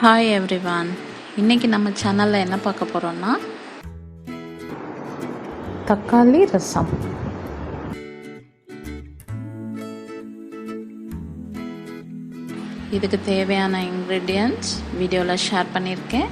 Hi everyone, இன்றைக்கி நம்ம சேனலில் என்ன பார்க்க போகிறோன்னா தக்காளி ரசம். இதுக்கு தேவையான இன்க்ரீடியன்ட்ஸ் வீடியோவில் ஷேர் பண்ணியிருக்கேன்.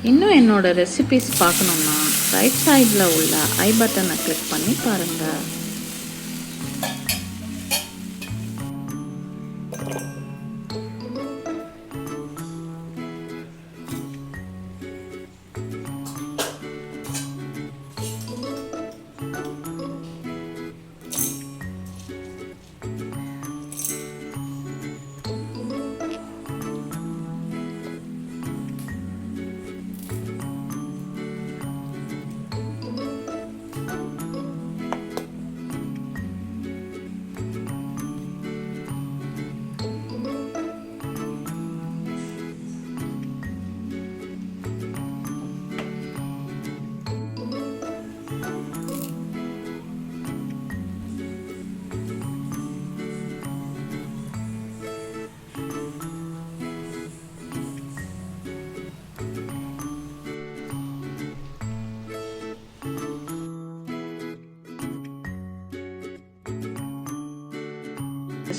இன்னும் என்னோட ரெசிபிஸ் பார்க்கணுன்னா ரைட் சைடில் உள்ள ஐ பட்டனை கிளிக் பண்ணி பாருங்கள்.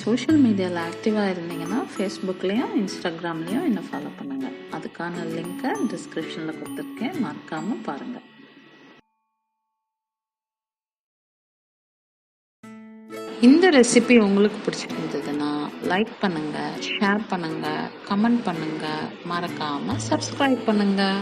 சோஷியல் மீடியாவில் ஆக்டிவாக இருந்தீங்கன்னா ஃபேஸ்புக்லேயும் இன்ஸ்டாகிராம்லேயும் என்னை ஃபாலோ பண்ணுங்கள். அதுக்கான லிங்க்கை டிஸ்கிரிப்ஷனில் கொடுத்துருக்கேன், மறக்காமல் பாருங்கள். இந்த ரெசிபி உங்களுக்கு பிடிச்சிருந்ததுன்னா லைக் பண்ணுங்கள், ஷேர் பண்ணுங்கள், கமெண்ட் பண்ணுங்கள், மறக்காமல் சப்ஸ்கிரைப் பண்ணுங்கள்.